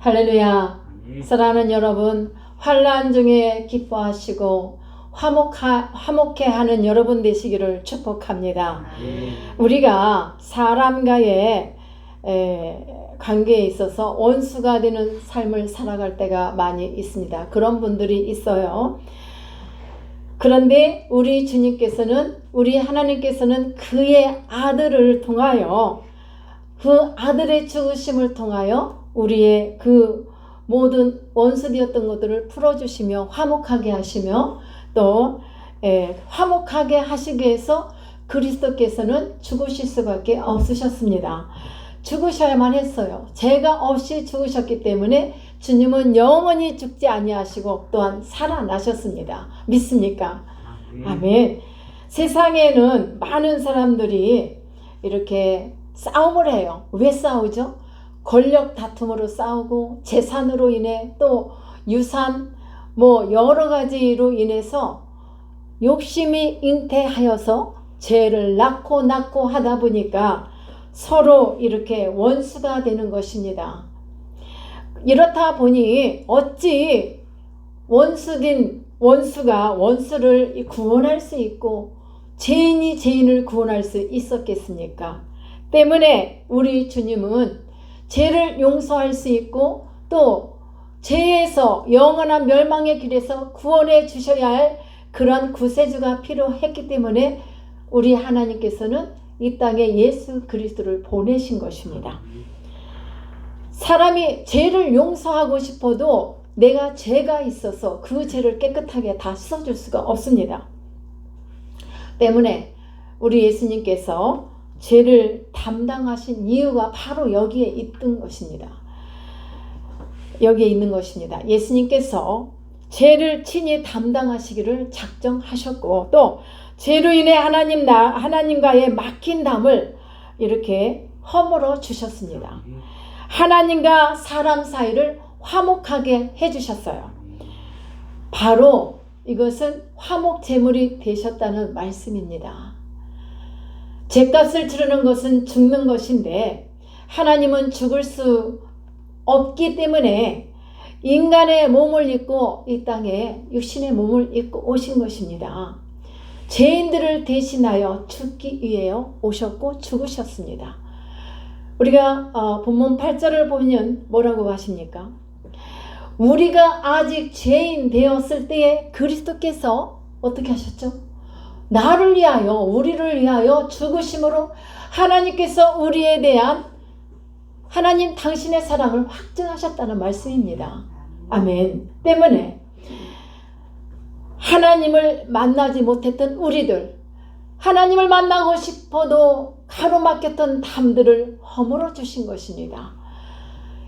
할렐루야. 사랑하는 여러분, 환난 중에 기뻐하시고 화목해하는 여러분 되시기를 축복합니다. 우리가 사람과의 관계에 있어서 원수가 되는 삶을 살아갈 때가 많이 있습니다. 그런 분들이 있어요. 그런데 우리 주님께서는, 우리 하나님께서는 그의 아들을 통하여, 그 아들의 죽으심을 통하여 우리의 그 모든 원수되었던 것들을 풀어주시며 화목하게 하시며 또 화목하게 하시기 위해서 그리스도께서는 죽으실 수밖에 없으셨습니다. 죽으셔야만 했어요. 죄가 없이 죽으셨기 때문에 주님은 영원히 죽지 아니하시고 또한 살아나셨습니다. 믿습니까? 아멘. 세상에는 많은 사람들이 이렇게 싸움을 해요. 왜 싸우죠? 권력 다툼으로 싸우고 재산으로 인해 또 유산 여러 가지로 인해서 욕심이 잉태하여서 죄를 낳고 하다 보니까 서로 이렇게 원수가 되는 것입니다. 이렇다 보니 어찌 원수가 원수를 구원할 수 있고 죄인이 죄인을 구원할 수 있었겠습니까? 때문에 우리 주님은 죄를 용서할 수 있고 또 죄에서 영원한 멸망의 길에서 구원해 주셔야 할 그런 구세주가 필요했기 때문에 우리 하나님께서는 이 땅에 예수 그리스도를 보내신 것입니다. 사람이 죄를 용서하고 싶어도 내가 죄가 있어서 그 죄를 깨끗하게 다 씻어줄 수가 없습니다. 때문에 우리 예수님께서 죄를 담당하신 이유가 바로 여기에 있는 것입니다. 여기에 있는 것입니다. 예수님께서 죄를 친히 담당하시기를 작정하셨고 또 죄로 인해 하나님과의 막힌 담을 이렇게 허물어 주셨습니다. 하나님과 사람 사이를 화목하게 해주셨어요. 바로 이것은 화목 제물이 되셨다는 말씀입니다. 죄값을 치르는 것은 죽는 것인데 하나님은 죽을 수 없기 때문에 인간의 몸을 입고 이 땅에 육신의 몸을 입고 오신 것입니다. 죄인들을 대신하여 죽기 위해 오셨고 죽으셨습니다. 우리가 본문 8절을 보면 뭐라고 하십니까? 우리가 아직 죄인 되었을 때에 그리스도께서 어떻게 하셨죠? 나를 위하여 우리를 위하여 죽으심으로 하나님께서 우리에 대한 하나님 당신의 사랑을 확증하셨다는 말씀입니다. 아멘. 때문에 하나님을 만나지 못했던 우리들, 하나님을 만나고 싶어도 가로막혔던 담들을 허물어 주신 것입니다.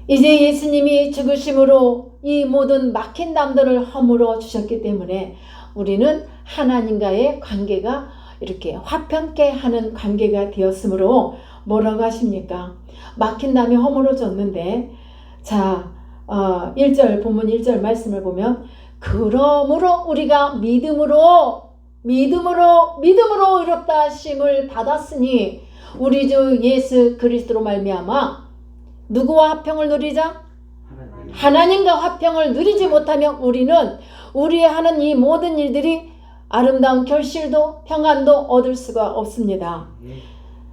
이제 예수님이 죽으심으로 이 모든 막힌 담들을 허물어 주셨기 때문에 우리는 하나님과의 관계가 이렇게 화평케 하는 관계가 되었으므로 뭐라고 하십니까? 막힌 담이 허물어졌는데 자 1절 본문 1절 말씀을 보면 그러므로 우리가 믿음으로 의롭다 하심을 받았으니 우리 주 예수 그리스도로 말미암아 누구와 화평을 누리자? 하나님과 화평을 누리지 못하면 우리는 우리의 하는 이 모든 일들이 아름다운 결실도 평안도 얻을 수가 없습니다.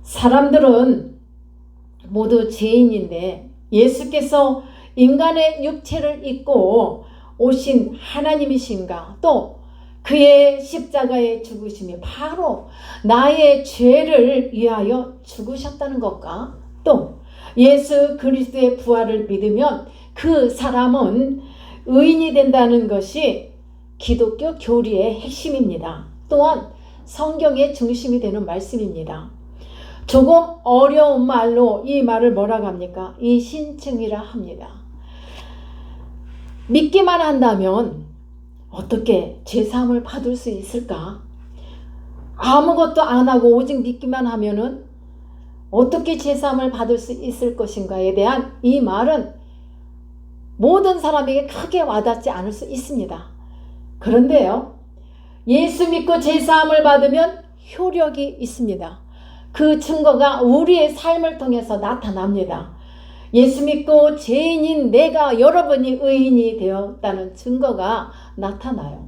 사람들은 모두 죄인인데 예수께서 인간의 육체를 입고 오신 하나님이신가? 또 그의 십자가의 죽으심이 바로 나의 죄를 위하여 죽으셨다는 것과 또 예수 그리스도의 부활을 믿으면 그 사람은 의인이 된다는 것이 기독교 교리의 핵심입니다. 또한 성경의 중심이 되는 말씀입니다. 조금 어려운 말로 이 말을 뭐라고 합니까? 이신증이라 합니다. 믿기만 한다면 어떻게 죄사함을 받을 수 있을까? 아무것도 안 하고 오직 믿기만 하면은 어떻게 죄사함을 받을 수 있을 것인가에 대한 이 말은 모든 사람에게 크게 와닿지 않을 수 있습니다. 그런데요, 예수 믿고 죄사함을 받으면 효력이 있습니다. 그 증거가 우리의 삶을 통해서 나타납니다. 예수 믿고 죄인인 내가 여러분이 의인이 되었다는 증거가 나타나요.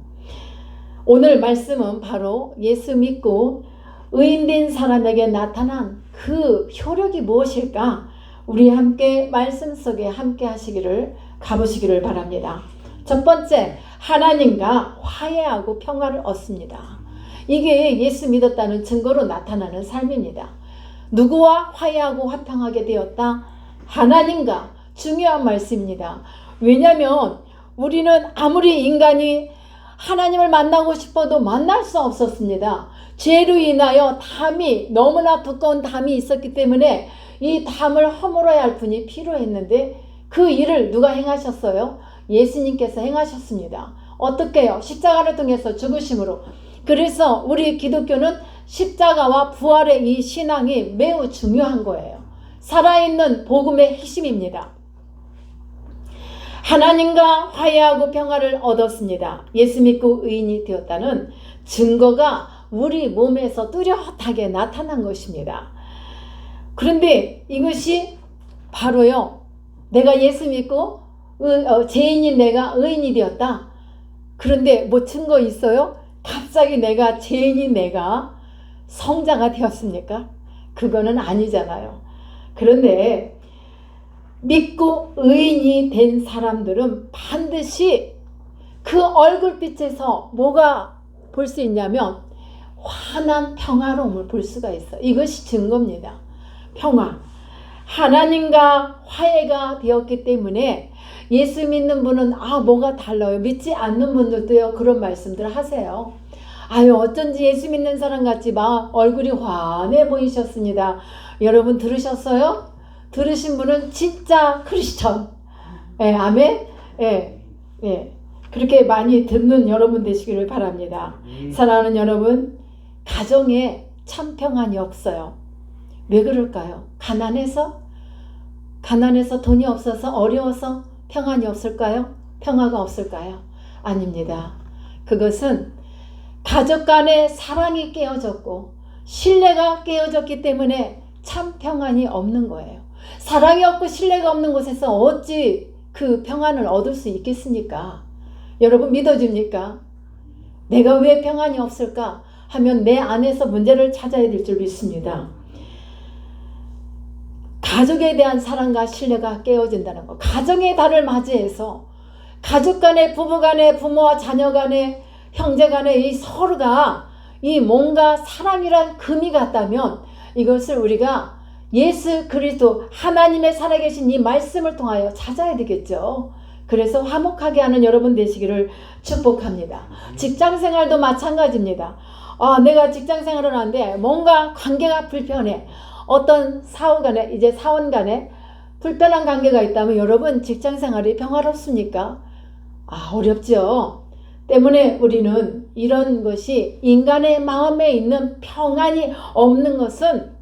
오늘 말씀은 바로 예수 믿고 의인된 사람에게 나타난 그 효력이 무엇일까? 우리 함께 말씀 속에 함께 하시기를 가보시기를 바랍니다. 첫 번째, 하나님과 화해하고 평화를 얻습니다. 이게 예수 믿었다는 증거로 나타나는 삶입니다. 누구와 화해하고 화평하게 되었다? 하나님과. 중요한 말씀입니다. 왜냐하면 우리는 아무리 인간이 하나님을 만나고 싶어도 만날 수 없었습니다. 죄로 인하여 담이, 너무나 두꺼운 담이 있었기 때문에 이 담을 허물어야 할 분이 필요했는데 그 일을 누가 행하셨어요? 예수님께서 행하셨습니다. 어떻게요? 십자가를 통해서 죽으심으로. 그래서 우리 기독교는 십자가와 부활의 이 신앙이 매우 중요한 거예요. 살아있는 복음의 핵심입니다. 하나님과 화해하고 평화를 얻었습니다. 예수 믿고 의인이 되었다는 증거가 우리 몸에서 뚜렷하게 나타난 것입니다. 그런데 이것이 바로요, 내가 예수 믿고 죄인인 내가 의인이 되었다. 그런데 뭐 증거 있어요? 갑자기 내가 죄인인 내가 성자가 되었습니까? 그거는 아니잖아요. 그런데 믿고 의인이 된 사람들은 반드시 그 얼굴빛에서 뭐가 볼 수 있냐면 환한 평화로움을 볼 수가 있어요. 이것이 증거입니다. 평화. 하나님과 화해가 되었기 때문에 예수 믿는 분은 뭐가 달라요. 믿지 않는 분들도요, 그런 말씀들 하세요. 어쩐지 예수 믿는 사람 같지 막 얼굴이 환해 보이셨습니다. 여러분 들으셨어요? 들으신 분은 진짜 크리스천. 아멘. 그렇게 많이 듣는 여러분 되시기를 바랍니다. 사랑하는 여러분, 가정에 참 평안이 없어요. 왜 그럴까요? 가난해서 돈이 없어서 어려워서 평안이 없을까요? 평화가 없을까요? 아닙니다. 그것은 가족 간의 사랑이 깨어졌고 신뢰가 깨어졌기 때문에 참 평안이 없는 거예요. 사랑이 없고 신뢰가 없는 곳에서 어찌 그 평안을 얻을 수 있겠습니까? 여러분 믿어집니까? 내가 왜 평안이 없을까 하면 내 안에서 문제를 찾아야 될 줄 믿습니다. 가족에 대한 사랑과 신뢰가 깨어진다는 것. 가정의 달을 맞이해서 가족 간에, 부부 간에, 부모와 자녀 간에, 형제 간에 이 서로가 이 뭔가 사랑이란 금이 같다면 이것을 우리가 예수 그리스도 하나님의 살아계신 이 말씀을 통하여 찾아야 되겠죠. 그래서 화목하게 하는 여러분 되시기를 축복합니다. 직장생활도 마찬가지입니다. 내가 직장생활을 하는데 뭔가 관계가 불편해. 어떤 사원 간에 불편한 관계가 있다면 여러분 직장생활이 평화롭습니까? 어렵죠. 때문에 우리는 이런 것이 인간의 마음에 있는 평안이 없는 것은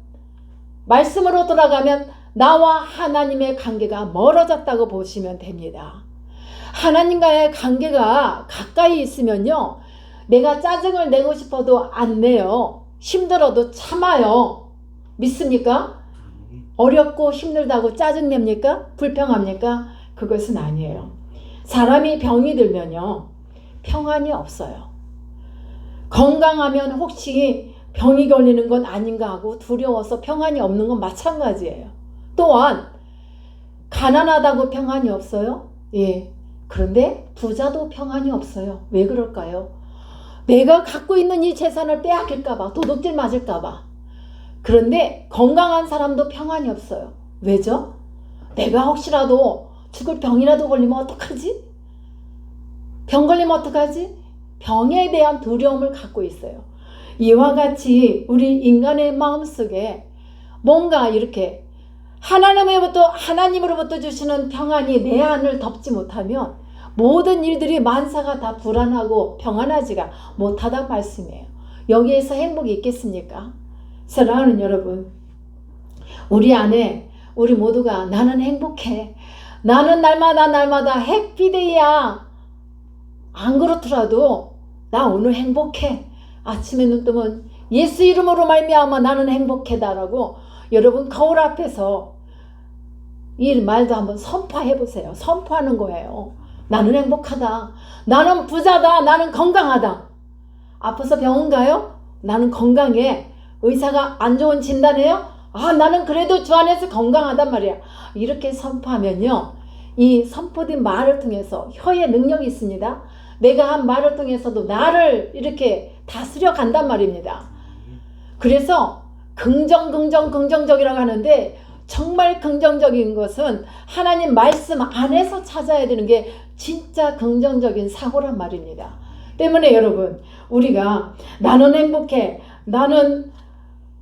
말씀으로 돌아가면 나와 하나님의 관계가 멀어졌다고 보시면 됩니다. 하나님과의 관계가 가까이 있으면요, 내가 짜증을 내고 싶어도 안 내요. 힘들어도 참아요. 믿습니까? 어렵고 힘들다고 짜증냅니까? 불평합니까? 그것은 아니에요. 사람이 병이 들면요, 평안이 없어요. 건강하면 혹시 병이 걸리는 건 아닌가 하고 두려워서 평안이 없는 건 마찬가지예요. 또한 가난하다고 평안이 없어요? 그런데 부자도 평안이 없어요. 왜 그럴까요? 내가 갖고 있는 이 재산을 빼앗길까봐, 도둑질 맞을까봐. 그런데 건강한 사람도 평안이 없어요. 왜죠? 내가 혹시라도 죽을 병이라도 걸리면 어떡하지? 병 걸리면 어떡하지? 병에 대한 두려움을 갖고 있어요. 이와 같이 우리 인간의 마음속에 뭔가 이렇게 하나님으로부터 주시는 평안이 내 안을 덮지 못하면 모든 일들이 만사가 다 불안하고 평안하지가 못하단 말씀이에요. 여기에서 행복이 있겠습니까? 사랑하는 여러분, 우리 안에 우리 모두가 나는 행복해, 나는 날마다 해피데이야, 안 그렇더라도 나 오늘 행복해, 아침에 눈 뜨면 예수 이름으로 말미암아 나는 행복해다라고 여러분 거울 앞에서 이 말도 한번 선포해 보세요. 선포하는 거예요. 나는 행복하다. 나는 부자다. 나는 건강하다. 아파서 병원 가요? 나는 건강해. 의사가 안 좋은 진단해요? 아, 나는 그래도 주 안에서 건강하단 말이야. 이렇게 선포하면요, 이 선포된 말을 통해서 혀의 능력이 있습니다. 내가 한 말을 통해서도 나를 이렇게 다스려 간단 말입니다. 그래서 긍정적이라고 하는데, 정말 긍정적인 것은 하나님 말씀 안에서 찾아야 되는 게 진짜 긍정적인 사고란 말입니다. 때문에 여러분, 우리가 나는 행복해, 나는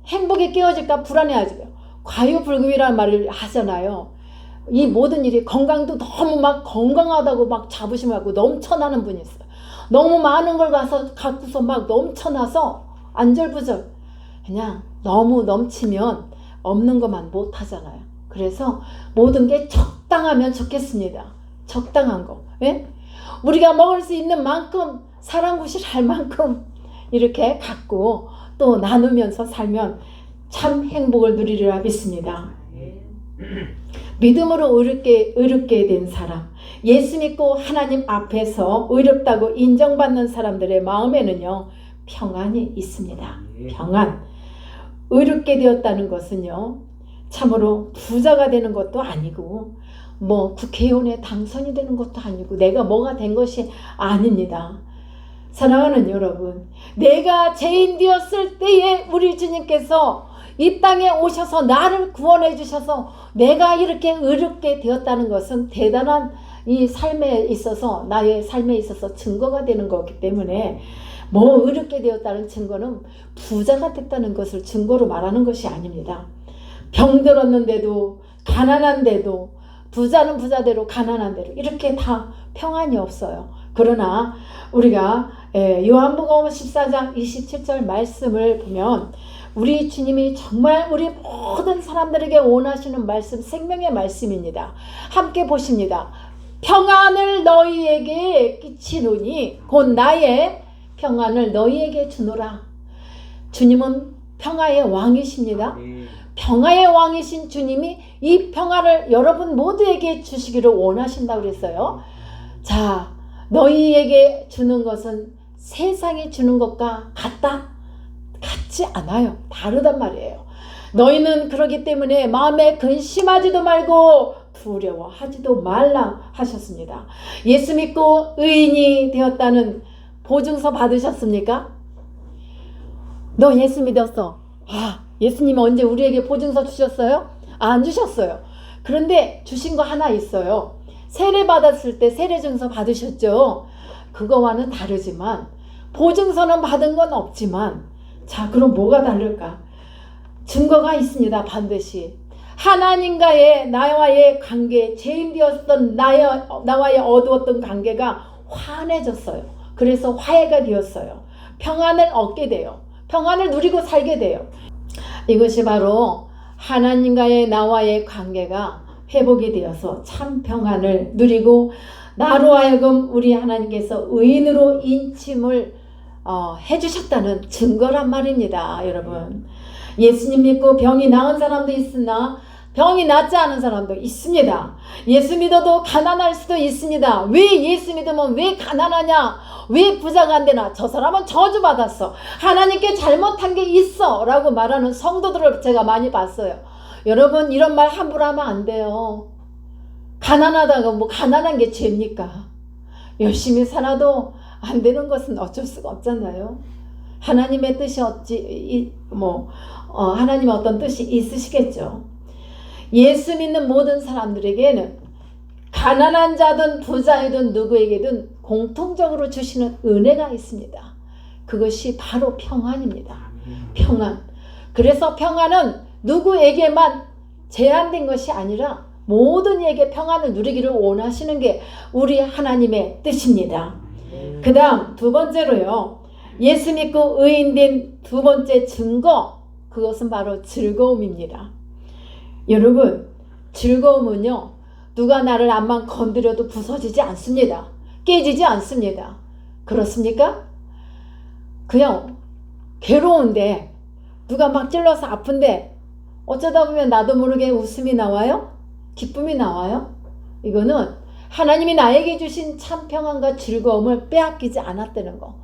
행복에 깨어질까 불안해하지요. 과유불급이라는 말을 하잖아요. 이 모든 일이, 건강도 너무 막 건강하다고 막 자부심 갖고 넘쳐나는 분이 있어요. 너무 많은 걸 갖고서 막 넘쳐나서 안절부절, 그냥 너무 넘치면 없는 것만 못 하잖아요. 그래서 모든 게 적당하면 좋겠습니다. 적당한 거. 예? 우리가 먹을 수 있는 만큼, 사랑구실할 만큼 이렇게 갖고 또 나누면서 살면 참 행복을 누리리라 믿습니다. 믿음으로 의롭게 된 사람, 예수 믿고 하나님 앞에서 의롭다고 인정받는 사람들의 마음에는요, 평안이 있습니다. 평안. 의롭게 되었다는 것은요, 참으로 부자가 되는 것도 아니고 뭐 국회의원에 당선이 되는 것도 아니고 내가 뭐가 된 것이 아닙니다. 사랑하는 여러분, 내가 죄인 되었을 때에 우리 주님께서 이 땅에 오셔서 나를 구원해 주셔서 내가 이렇게 의롭게 되었다는 것은 대단한 이 삶에 있어서, 나의 삶에 있어서 증거가 되는 거기 때문에, 뭐 의롭게 되었다는 증거는 부자가 됐다는 것을 증거로 말하는 것이 아닙니다. 병들었는데도, 가난한데도, 부자는 부자대로 가난한대로 이렇게 다 평안이 없어요. 그러나 우리가 요한복음 14장 27절 말씀을 보면 우리 주님이 정말 우리 모든 사람들에게 원하시는 말씀, 생명의 말씀입니다. 함께 보십니다. 평안을 너희에게 끼치노니 곧 나의 평안을 너희에게 주노라. 주님은 평화의 왕이십니다. 평화의 왕이신 주님이 이 평화를 여러분 모두에게 주시기를 원하신다고 그랬어요. 자, 너희에게 주는 것은 세상이 주는 것과 같다? 같지 않아요. 다르단 말이에요. 너희는 그러기 때문에 마음에 근심하지도 말고 두려워하지도 말라 하셨습니다. 예수 믿고 의인이 되었다는 보증서 받으셨습니까? 너 예수 믿었어. 아, 예수님이 언제 우리에게 보증서 주셨어요? 안 주셨어요. 그런데 주신 거 하나 있어요. 세례 받았을 때 세례증서 받으셨죠? 그거와는 다르지만, 보증서는 받은 건 없지만, 자, 그럼 뭐가 다를까? 증거가 있습니다. 반드시. 하나님과의 나와의 관계, 죄인 되었던 나와의 어두웠던 관계가 환해졌어요. 그래서 화해가 되었어요. 평안을 얻게 돼요. 평안을 누리고 살게 돼요. 이것이 바로 하나님과의 나와의 관계가 회복이 되어서 참 평안을 누리고, 나로 하여금 우리 하나님께서 의인으로 인침을 해주셨다는 증거란 말입니다. 여러분, 예수님 믿고 병이 나은 사람도 있으나 병이 낫지 않은 사람도 있습니다. 예수 믿어도 가난할 수도 있습니다. 왜 예수 믿으면 왜 가난하냐? 왜 부자가 안 되나? 저 사람은 저주받았어. 하나님께 잘못한 게 있어 라고 말하는 성도들을 제가 많이 봤어요. 여러분, 이런 말 함부로 하면 안 돼요. 가난하다고 뭐 가난한 게 죄입니까? 열심히 살아도 안 되는 것은 어쩔 수가 없잖아요. 하나님의 뜻이 하나님의 어떤 뜻이 있으시겠죠. 예수 믿는 모든 사람들에게는 가난한 자든 부자이든 누구에게든 공통적으로 주시는 은혜가 있습니다. 그것이 바로 평안입니다. 평안. 그래서 평안은 누구에게만 제한된 것이 아니라 모든 이에게 평안을 누리기를 원하시는 게 우리 하나님의 뜻입니다. 그 다음 두 번째로요, 예수 믿고 의인된 두 번째 증거, 그것은 바로 즐거움입니다. 여러분, 즐거움은요, 누가 나를 암만 건드려도 부서지지 않습니다. 깨지지 않습니다. 그렇습니까? 그냥 괴로운데, 누가 막 찔러서 아픈데 어쩌다 보면 나도 모르게 웃음이 나와요? 기쁨이 나와요? 이거는 하나님이 나에게 주신 참 평안과 즐거움을 빼앗기지 않았다는 거.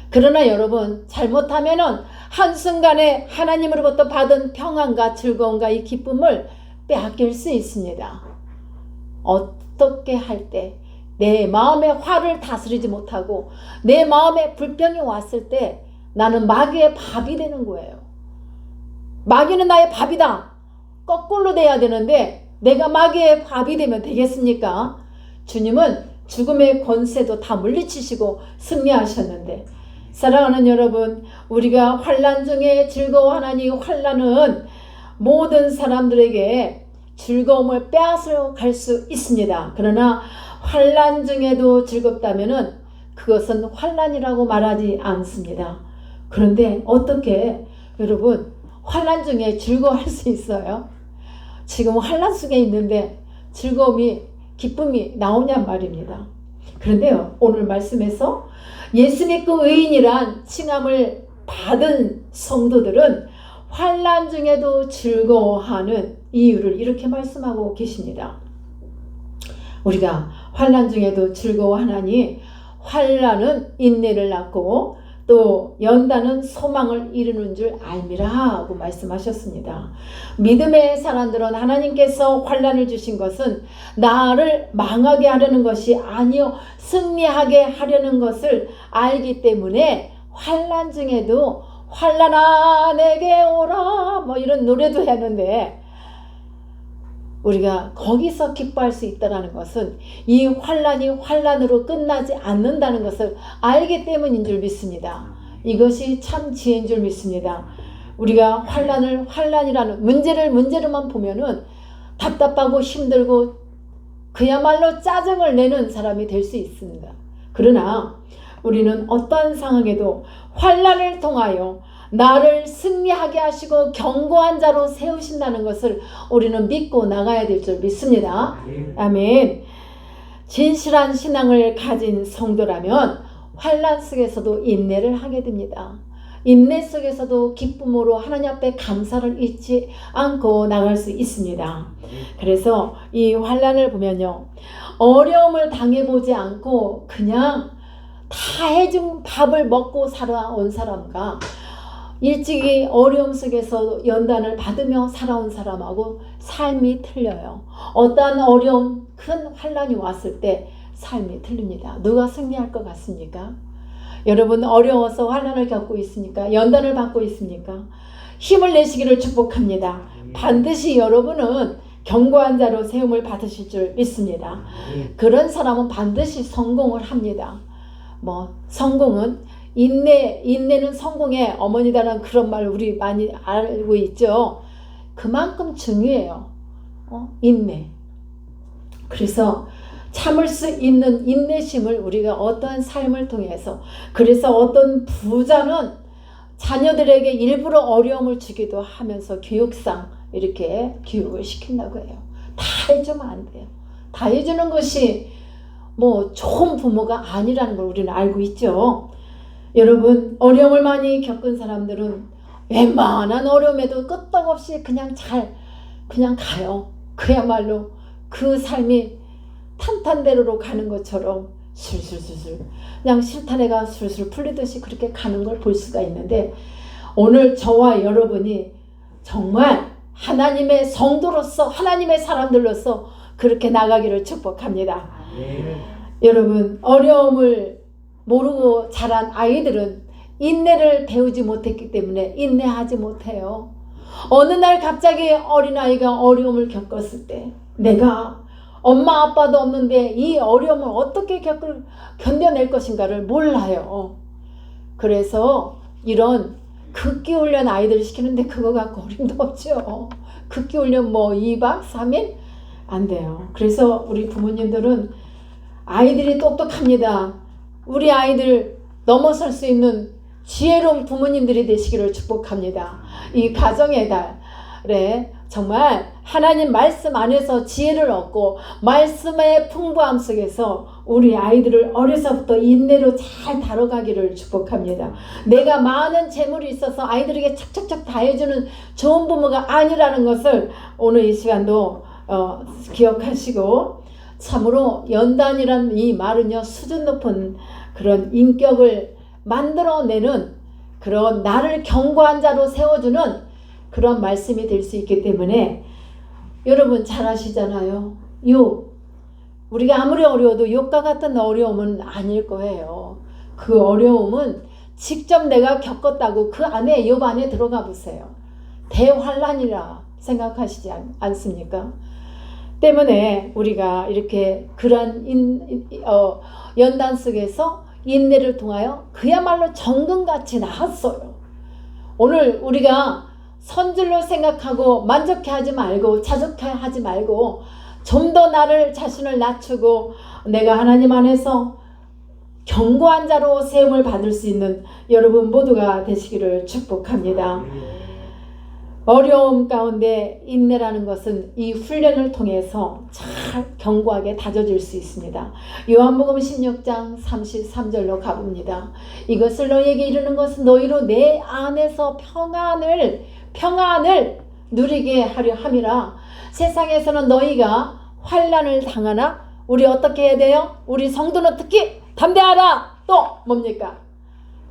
그러나 여러분, 잘못하면은 한순간에 하나님으로부터 받은 평안과 즐거움과 이 기쁨을 빼앗길 수 있습니다. 어떻게 할 때 내 마음의 화를 다스리지 못하고 내 마음에 불평이 왔을 때 나는 마귀의 밥이 되는 거예요. 마귀는 나의 밥이다. 거꾸로 돼야 되는데 내가 마귀의 밥이 되면 되겠습니까? 주님은 죽음의 권세도 다 물리치시고 승리하셨는데, 사랑하는 여러분, 우리가 환난 중에 즐거워하나니 환난은 모든 사람들에게 즐거움을 빼앗아 갈 수 있습니다. 그러나 환난 중에도 즐겁다면은 그것은 환난이라고 말하지 않습니다. 그런데 어떻게 여러분 환난 중에 즐거워할 수 있어요? 지금 환난 속에 있는데 즐거움이 기쁨이 나오냔 말입니다. 그런데요, 오늘 말씀에서 예수 믿고 의인이란 칭함을 받은 성도들은 환난 중에도 즐거워하는 이유를 이렇게 말씀하고 계십니다. 우리가 환난 중에도 즐거워하나니 환난은 인내를 낳고 또 연단은 소망을 이루는 줄 알미라 하고 말씀하셨습니다. 믿음의 사람들은 하나님께서 환난을 주신 것은 나를 망하게 하려는 것이 아니요 승리하게 하려는 것을 알기 때문에 환난 중에도 환난아 내게 오라 뭐 이런 노래도 했는데, 우리가 거기서 기뻐할 수 있다는 것은 이 환난이 환난으로 끝나지 않는다는 것을 알기 때문인 줄 믿습니다. 이것이 참 지혜인 줄 믿습니다. 우리가 환난을 환난이라는 문제로만 보면은 답답하고 힘들고 그야말로 짜증을 내는 사람이 될 수 있습니다. 그러나 우리는 어떠한 상황에도 환난을 통하여 나를 승리하게 하시고 견고한 자로 세우신다는 것을 우리는 믿고 나가야 될 줄 믿습니다. 아멘. 진실한 신앙을 가진 성도라면 환난 속에서도 인내를 하게 됩니다. 인내 속에서도 기쁨으로 하나님 앞에 감사를 잊지 않고 나갈 수 있습니다. 그래서 이 환난을 보면요, 어려움을 당해보지 않고 그냥 다 해준 밥을 먹고 살아온 사람과 일찍이 어려움 속에서 연단을 받으며 살아온 사람하고 삶이 틀려요. 어떠한 어려운 큰 환난이 왔을 때 삶이 틀립니다. 누가 승리할 것 같습니까? 여러분 어려워서 환난을 겪고 있습니까? 연단을 받고 있습니까? 힘을 내시기를 축복합니다. 반드시 여러분은 견고한 자로 세움을 받으실 줄 믿습니다. 그런 사람은 반드시 성공을 합니다. 성공은 인내는 성공의 어머니다라는 그런 말 우리 많이 알고 있죠. 그만큼 중요해요. 인내. 그래서 참을 수 있는 인내심을 우리가 어떠한 삶을 통해서, 그래서 어떤 부자는 자녀들에게 일부러 어려움을 주기도 하면서 교육상 이렇게 교육을 시킨다고 해요. 다 해주면 안 돼요. 다 해주는 것이 좋은 부모가 아니라는 걸 우리는 알고 있죠. 여러분 어려움을 많이 겪은 사람들은 웬만한 어려움에도 끄떡없이 그냥 가요. 그야말로 그 삶이 탄탄대로로 가는 것처럼 술술술술 그냥 실타래가 술술 풀리듯이 그렇게 가는 걸 볼 수가 있는데, 오늘 저와 여러분이 정말 하나님의 성도로서 하나님의 사람들로서 그렇게 나가기를 축복합니다. 여러분 어려움을 모르고 자란 아이들은 인내를 배우지 못했기 때문에 인내하지 못해요. 어느 날 갑자기 어린아이가 어려움을 겪었을 때 내가 엄마 아빠도 없는데 이 어려움을 어떻게 견뎌낼 것인가를 몰라요. 그래서 이런 극기훈련 아이들을 시키는데 그거 갖고 어림도 없죠. 극기훈련 2박 3일? 안 돼요. 그래서 우리 부모님들은 아이들이 똑똑합니다. 우리 아이들 넘어설 수 있는 지혜로운 부모님들이 되시기를 축복합니다. 이 가정의 달에 정말 하나님 말씀 안에서 지혜를 얻고 말씀의 풍부함 속에서 우리 아이들을 어려서부터 인내로 잘 다뤄가기를 축복합니다. 내가 많은 재물이 있어서 아이들에게 착착착 다 해주는 좋은 부모가 아니라는 것을 오늘 이 시간도 기억하시고, 참으로 연단이란 이 말은요, 수준 높은 그런 인격을 만들어내는 그런 나를 견고한 자로 세워주는 그런 말씀이 될 수 있기 때문에 여러분 잘 아시잖아요. 우리가 아무리 어려워도 욥과 같은 어려움은 아닐 거예요. 그 어려움은 직접 내가 겪었다고 그 안에 욥 안에 들어가 보세요. 대환란이라 생각하시지 않습니까? 때문에 우리가 이렇게 그러한 연단 속에서 인내를 통하여 그야말로 정금같이 나았어요. 오늘 우리가 선줄로 생각하고 만족해하지 말고 자족해하지 말고 좀 더 나를 자신을 낮추고 내가 하나님 안에서 견고한 자로 세움을 받을 수 있는 여러분 모두가 되시기를 축복합니다. 어려움 가운데 인내라는 것은 이 훈련을 통해서 잘 견고하게 다져질 수 있습니다. 요한복음 16장 33절로 가봅니다. 이것을 너희에게 이르는 것은 너희로 내 안에서 평안을 누리게 하려 함이라. 세상에서는 너희가 환난을 당하나 우리 어떻게 해야 돼요? 우리 성도는 특히 담대하라. 또 뭡니까?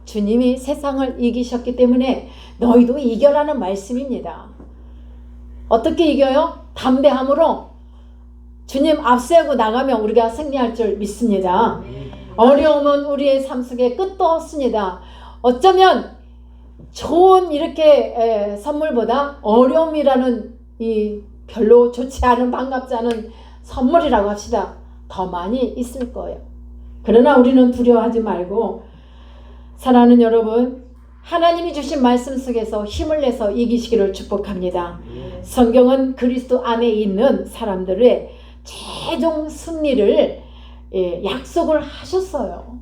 주님이 세상을 이기셨기 때문에 너희도 이겨라는 말씀입니다. 어떻게 이겨요? 담대함으로 주님 앞세우고 나가면 우리가 승리할 줄 믿습니다. 어려움은 우리의 삶 속에 끝도 없습니다. 어쩌면 좋은 이렇게 선물보다 어려움이라는 이 별로 좋지 않은 반갑지 않은 선물이라고 합시다. 더 많이 있을 거예요. 그러나 우리는 두려워하지 말고 사랑하는 여러분, 하나님이 주신 말씀 속에서 힘을 내서 이기시기를 축복합니다. 성경은 그리스도 안에 있는 사람들의 최종 승리를 약속을 하셨어요.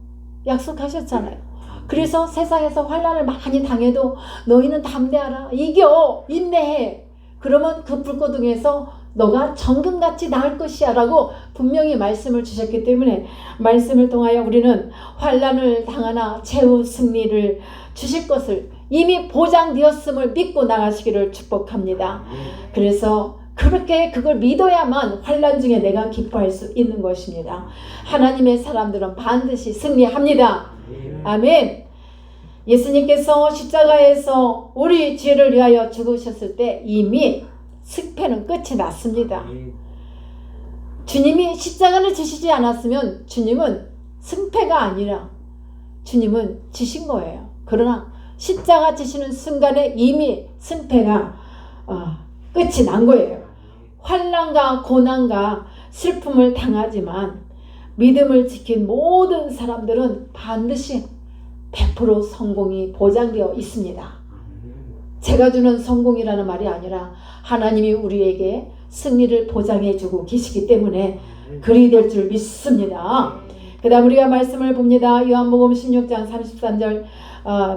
약속하셨잖아요. 그래서 세상에서 환난을 많이 당해도 너희는 담대하라. 이겨. 인내해. 그러면 그 불고등에서 너가 정금같이 나을 것이야 라고 분명히 말씀을 주셨기 때문에 말씀을 통하여 우리는 환난을 당하나 최후 승리를 주실 것을 이미 보장되었음을 믿고 나가시기를 축복합니다. 그래서 그렇게 그걸 믿어야만 환난 중에 내가 기뻐할 수 있는 것입니다. 하나님의 사람들은 반드시 승리합니다. 아멘. 예수님께서 십자가에서 우리 죄를 위하여 죽으셨을 때 이미 승패는 끝이 났습니다. 주님이 십자가를 지시지 않았으면 주님은 승패가 아니라 주님은 지신 거예요. 그러나 십자가 지시는 순간에 이미 승패가 끝이 난 거예요. 환난과 고난과 슬픔을 당하지만 믿음을 지킨 모든 사람들은 반드시 100% 성공이 보장되어 있습니다. 제가 주는 성공이라는 말이 아니라 하나님이 우리에게 승리를 보장해주고 계시기 때문에 그리 될 줄 믿습니다. 그 다음 우리가 말씀을 봅니다. 요한복음 16장 33절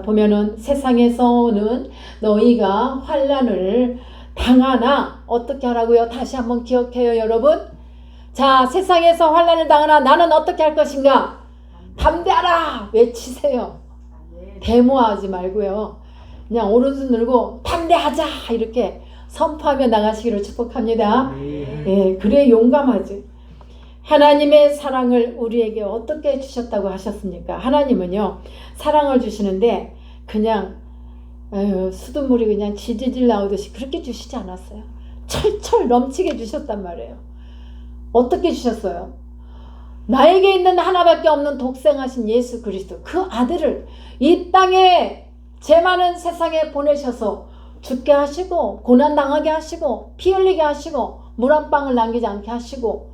보면은 세상에서는 너희가 환난을 당하나 어떻게 하라고요? 다시 한번 기억해요 여러분. 자, 세상에서 환난을 당하나 나는 어떻게 할 것인가? 담대하라 외치세요. 데모하지 말고요. 그냥 오른손 들고 담대하자 이렇게 선포하며 나가시기를 축복합니다. 예, 그래 용감하지. 하나님의 사랑을 우리에게 어떻게 주셨다고 하셨습니까? 하나님은요 사랑을 주시는데 그냥 수돗물이 그냥 지지질 나오듯이 그렇게 주시지 않았어요. 철철 넘치게 주셨단 말이에요. 어떻게 주셨어요? 나에게 있는 하나밖에 없는 독생하신 예수 그리스도 그 아들을 이 땅에 죄 많은 세상에 보내셔서 죽게 하시고 고난당하게 하시고 피 흘리게 하시고 물 한 방울 남기지 않게 하시고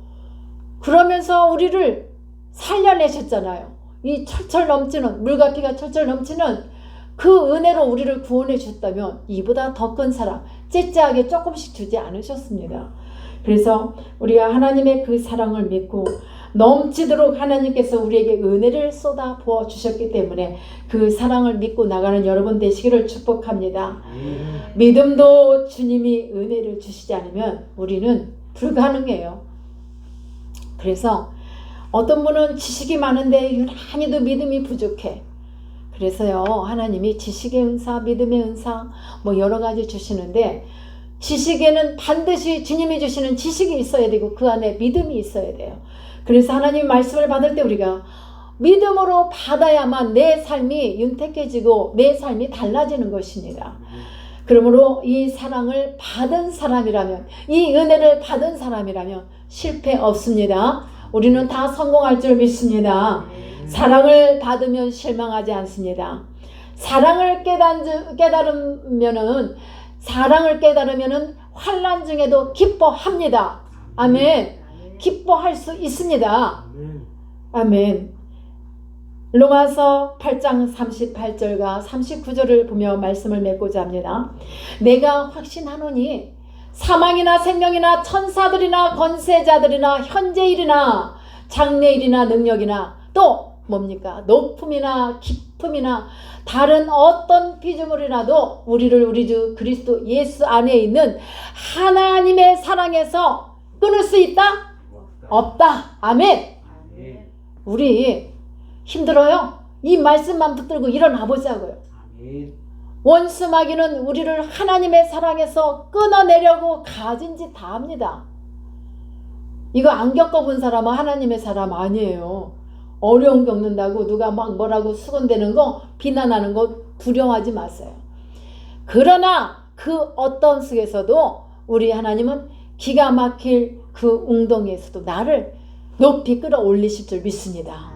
그러면서 우리를 살려내셨잖아요. 이 철철 넘치는 물과 피가 철철 넘치는 그 은혜로 우리를 구원해 주셨다면 이보다 더 큰 사랑 째째하게 조금씩 주지 않으셨습니다. 그래서 우리가 하나님의 그 사랑을 믿고 넘치도록 하나님께서 우리에게 은혜를 쏟아 부어 주셨기 때문에 그 사랑을 믿고 나가는 여러분 되시기를 축복합니다. 믿음도 주님이 은혜를 주시지 않으면 우리는 불가능해요. 그래서 어떤 분은 지식이 많은데 유난히도 믿음이 부족해. 그래서요 하나님이 지식의 은사, 믿음의 은사 뭐 여러 가지 주시는데 지식에는 반드시 주님이 주시는 지식이 있어야 되고 그 안에 믿음이 있어야 돼요. 그래서 하나님 말씀을 받을 때 우리가 믿음으로 받아야만 내 삶이 윤택해지고 내 삶이 달라지는 것입니다. 그러므로 이 사랑을 받은 사람이라면, 이 은혜를 받은 사람이라면 실패 없습니다. 우리는 다 성공할 줄 믿습니다. 사랑을 받으면 실망하지 않습니다. 사랑을 깨달으면은 환난 중에도 기뻐합니다. 아멘. 기뻐할 수 있습니다. 아멘. 로마서 8장 38절과 39절을 보며 말씀을 맺고자 합니다. 내가 확신하노니 사망이나 생명이나 천사들이나 권세자들이나 현재일이나 장래일이나 능력이나 또 뭡니까? 높음이나 깊음이나 다른 어떤 피조물이라도 우리를 우리 주 그리스도 예수 안에 있는 하나님의 사랑에서 끊을 수 있다? 없다. 아멘. 우리 힘들어요? 이 말씀만 붙들고 일어나 보자고요. 원수 마귀는 우리를 하나님의 사랑에서 끊어내려고 가진 짓 다 합니다. 이거 안 겪어본 사람은 하나님의 사람 아니에요. 어려움 겪는다고 누가 막 뭐라고 수군대는 거, 비난하는 거 두려워하지 마세요. 그러나 그 어떤 속에서도 우리 하나님은 기가 막힐 그 웅덩이에서도 나를 높이 끌어올리실 줄 믿습니다.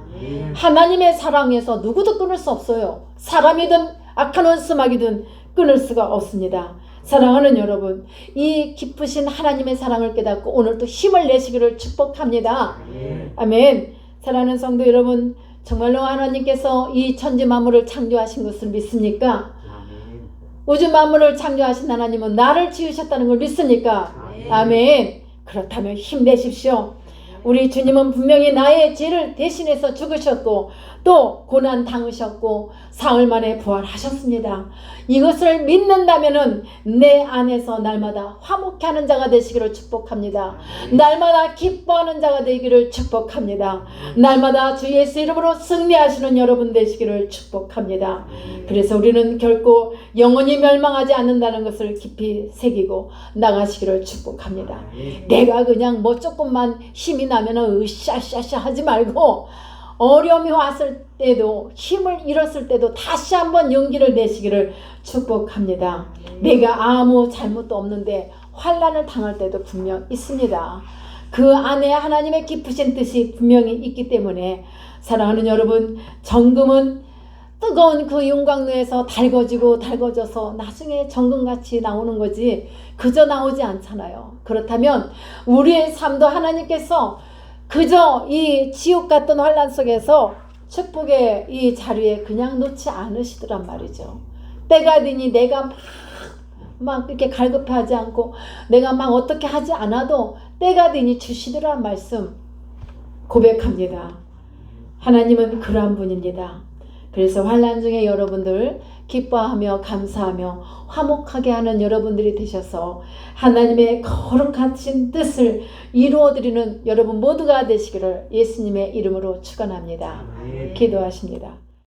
하나님의 사랑에서 누구도 끊을 수 없어요. 사람이든 악한 원수 마귀든 끊을 수가 없습니다. 사랑하는 여러분, 이 깊으신 하나님의 사랑을 깨닫고 오늘도 힘을 내시기를 축복합니다. 아멘. 사랑하는 성도 여러분, 정말로 하나님께서 이 천지 만물을 창조하신 것을 믿습니까? 우주 만물을 창조하신 하나님은 나를 지으셨다는 걸 믿습니까? 아멘. 그렇다면 힘내십시오. 우리 주님은 분명히 나의 죄를 대신해서 죽으셨고 또 고난 당하셨고 사흘 만에 부활하셨습니다. 이것을 믿는다면은 내 안에서 날마다 화목해 하는 자가 되시기를 축복합니다. 날마다 기뻐하는 자가 되기를 축복합니다. 날마다 주 예수 이름으로 승리하시는 여러분 되시기를 축복합니다. 그래서 우리는 결코 영원히 멸망하지 않는다는 것을 깊이 새기고 나가시기를 축복합니다. 내가 그냥 뭐 조금만 힘이 나면은 으쌰쌰쌰 하지 말고 어려움이 왔을 때도 힘을 잃었을 때도 다시 한번 용기를 내시기를 축복합니다. 내가 아무 잘못도 없는데 환난을 당할 때도 분명 있습니다. 그 안에 하나님의 깊으신 뜻이 분명히 있기 때문에 사랑하는 여러분, 정금은 뜨거운 그 용광로에서 달궈져서 나중에 정금같이 나오는 거지 그저 나오지 않잖아요. 그렇다면 우리의 삶도 하나님께서 그저 이 지옥 같은 환난 속에서 축복의 이 자리에 그냥 놓지 않으시더란 말이죠. 때가 되니 내가 막 이렇게 갈급해하지 않고 내가 막 어떻게 하지 않아도 때가 되니 주시더란 말씀 고백합니다. 하나님은 그러한 분입니다. 그래서 환난 중에 여러분들 기뻐하며 감사하며 화목하게 하는 여러분들이 되셔서 하나님의 거룩하신 뜻을 이루어드리는 여러분 모두가 되시기를 예수님의 이름으로 축원합니다. 기도하십니다.